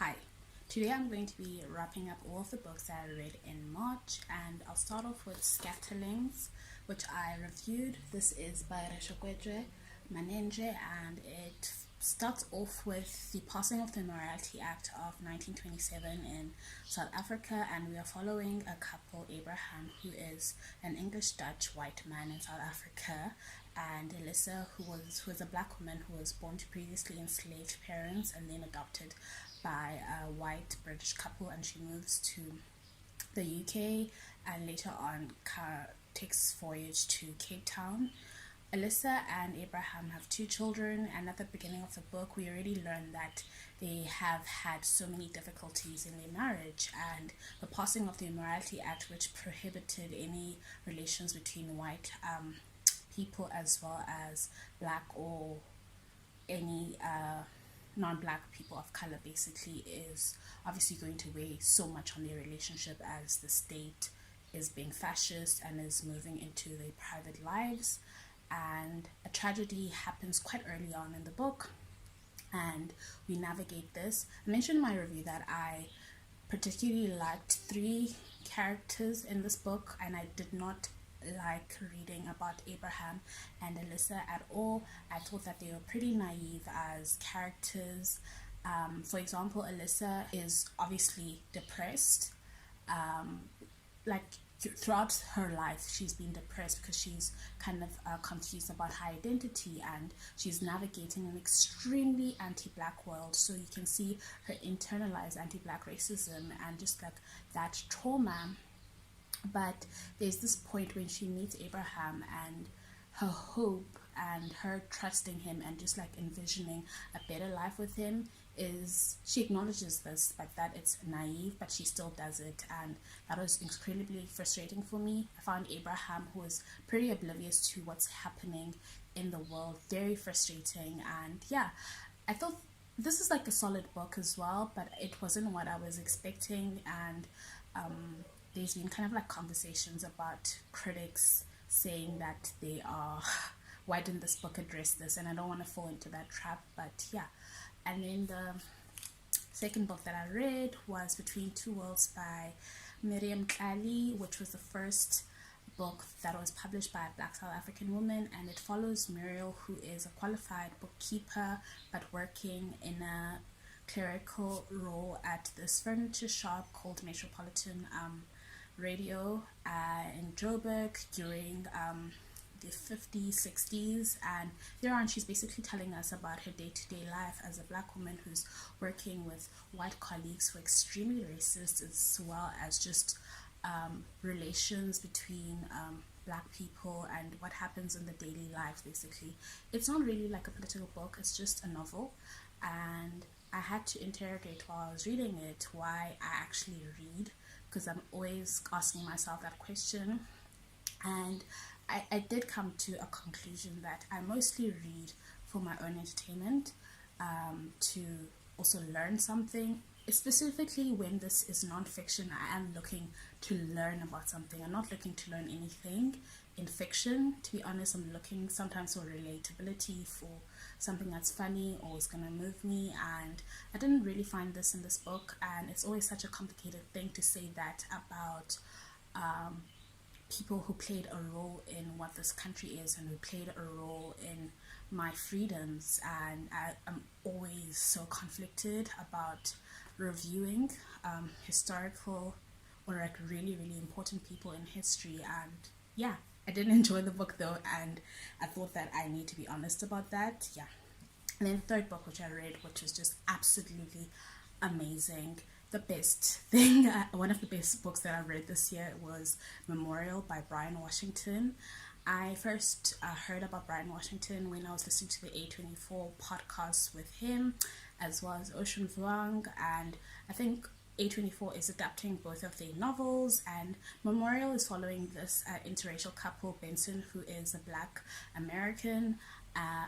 Hi, today I'm going to be wrapping up all of the books that I read in March, and I'll start off with Scatterlings, which I reviewed. This is by Resoketswe, Manenzhe, and it starts off with the passing of the Morality Act of 1927 in South Africa, and we are following a couple, Abraham, who is an English-Dutch white man in South Africa, and Alyssa, who was a black woman who was born to previously enslaved parents and then adopted by a white British couple, and she moves to the UK and later on takes voyage to Cape Town. Alyssa and Abraham have two children, and at the beginning of the book we already learn that they have had so many difficulties in their marriage, and the passing of the Immorality Act, which prohibited any relations between white people as well as black or any non-black people of color, basically, is obviously going to weigh so much on their relationship as the state is being fascist and is moving into their private lives. And a tragedy happens quite early on in the book, and we navigate this. I mentioned in my review that I particularly liked three characters in this book, and I did not like reading about Abraham and Alyssa at all. I thought that they were pretty naive as characters. For example, Alyssa is obviously depressed. Like throughout her life, she's been depressed because she's kind of confused about her identity, and she's navigating an extremely anti-black world. So you can see her internalized anti-black racism and just like that trauma. But there's this point when she meets Abraham, and her hope and her trusting him and just like envisioning a better life with him is, she acknowledges this, but that it's naive, but she still does it, and that was incredibly frustrating for me. I found Abraham, who was pretty oblivious to what's happening in the world, very frustrating. And yeah, I thought this is like a solid book as well, but it wasn't what I was expecting. And there's been kind of like conversations about critics saying that they are why didn't this book address this, and I don't want to fall into that trap, but yeah. And then the second book that I read was Between Two Worlds by Miriam, Tlali, which was the first book that was published by a black South African woman, and it follows Miriam, who is a qualified bookkeeper but working in a clerical role at this furniture shop called Metropolitan Radio in Joburg during the 50s, 60s, and thereon she's basically telling us about her day-to-day life as a black woman who's working with white colleagues who are extremely racist, as well as just relations between black people and what happens in the daily life. Basically, it's not really like a political book, it's just a novel, and I had to interrogate while I was reading it why I actually read, because I'm always asking myself that question. And I did come to a conclusion that I mostly read for my own entertainment, to also learn something. Specifically when this is non-fiction, I am looking to learn about something. I'm not looking to learn anything in fiction. To be honest, I'm looking sometimes for relatability, for something that's funny or is gonna move me, and I didn't really find this in this book. And it's always such a complicated thing to say that about people who played a role in what this country is and who played a role in my freedoms, and I'm always so conflicted about reviewing historical or like really important people in history. And yeah, I didn't enjoy the book though, and I thought that I need to be honest about that. Yeah. And then the third book which I read, which was just absolutely amazing, the best thing, one of the best books that I read this year was Memorial by Bryan Washington. I first heard about Bryan Washington when I was listening to the A24 podcast with him, as well as Ocean Vuong, and I think A24 is adapting both of their novels, and Memorial is following this interracial couple, Benson, who is a black American, a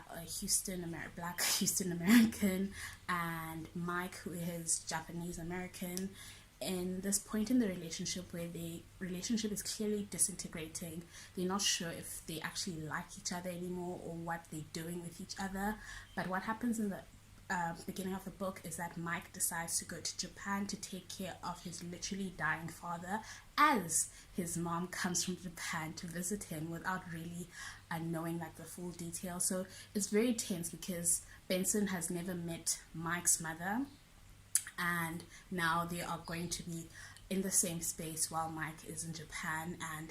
black Houston American, and Mike, who is Japanese American. In this point in the relationship where the relationship is clearly disintegrating, they're not sure if they actually like each other anymore or what they're doing with each other. But what happens in the beginning of the book is that Mike decides to go to Japan to take care of his literally dying father, as his mom comes from Japan to visit him without really knowing like the full details. So it's very tense because Benson has never met Mike's mother, and now they are going to be in the same space while Mike is in Japan. And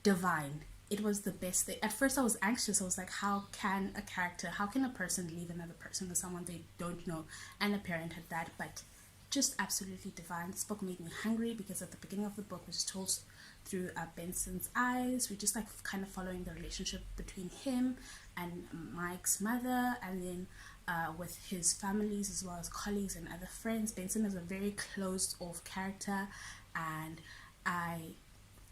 divine, it was the best thing. At first I was anxious. I was like, how can a person leave another person or someone they don't know, and a parent at that? But just absolutely divine. This book made me hungry because at the beginning of the book was told through Benson's eyes. We're just like kind of following the relationship between him and Mike's mother, and then with his families as well as colleagues and other friends. Benson is a very closed off character, and I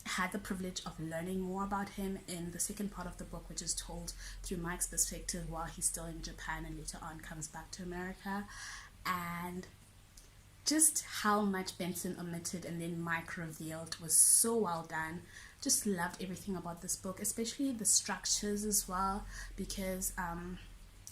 had the privilege of learning more about him in the second part of the book, which is told through Mike's perspective while he's still in Japan and later on comes back to America. And just how much Benson omitted and then Mike revealed was so well done. Just loved everything about this book, especially the structures as well, because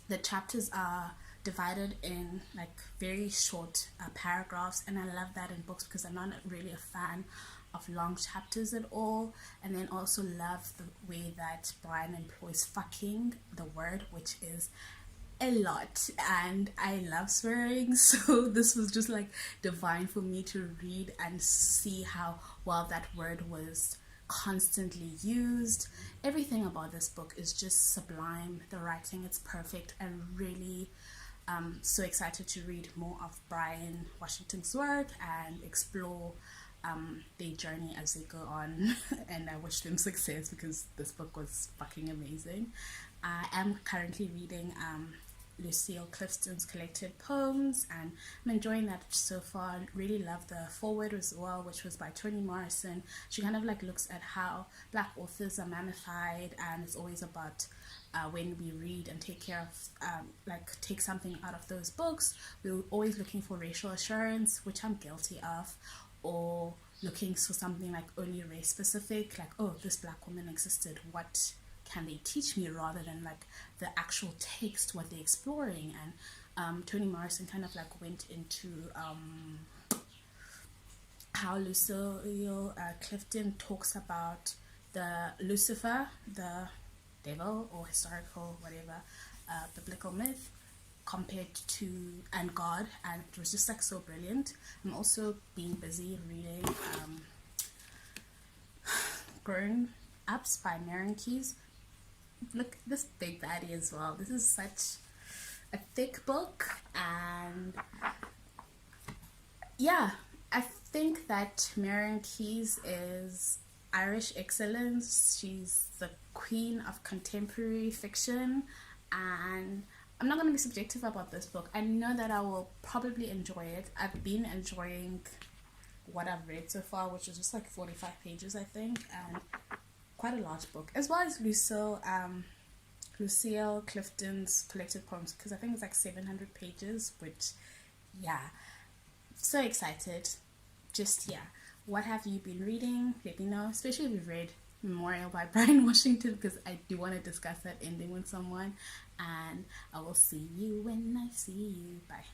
the chapters are divided in like very short paragraphs, and I love that in books because I'm not really a fan of long chapters at all. And then also love the way that Bryan employs fucking, the word, which is a lot, and I love swearing, so this was just like divine for me to read and see how well that word was constantly used. Everything about this book is just sublime. The writing, it's perfect, and really so excited to read more of Bryan Washington's work and explore their journey as they go on. And I wish them success because this book was fucking amazing. I am currently reading Lucille Clifton's collected poems, and I'm enjoying that so far. Really love the foreword as well, which was by Toni Morrison. She kind of like looks at how Black authors are magnified, and it's always about when we read and take care of like take something out of those books, we're always looking for racial assurance, which I'm guilty of, or looking for something like only race specific, like, oh, this Black woman existed, what can they teach me, rather than like the actual text, what they're exploring. And Toni Morrison kind of like went into how Lucille Clifton talks about the Lucifer, the devil or historical whatever biblical myth, compared to and God, and it was just like so brilliant. I'm also being busy reading Grown Ups by Marian. Look, this big baddie as well. This is such a thick book, and yeah, I think that Marian is Irish excellence. She's the queen of contemporary fiction, and I'm not going to be subjective about this book. I know that I will probably enjoy it. I've been enjoying what I've read so far, which is just like 45 pages, I think, and quite a large book, as well as Lucille Clifton's collected poems, because I think it's like 700 pages, which, yeah, so excited. Just, yeah, what have you been reading? Let me know, especially if you've read Memorial by Bryan Washington, because I do want to discuss that ending with someone. And I will see you when I see you. Bye.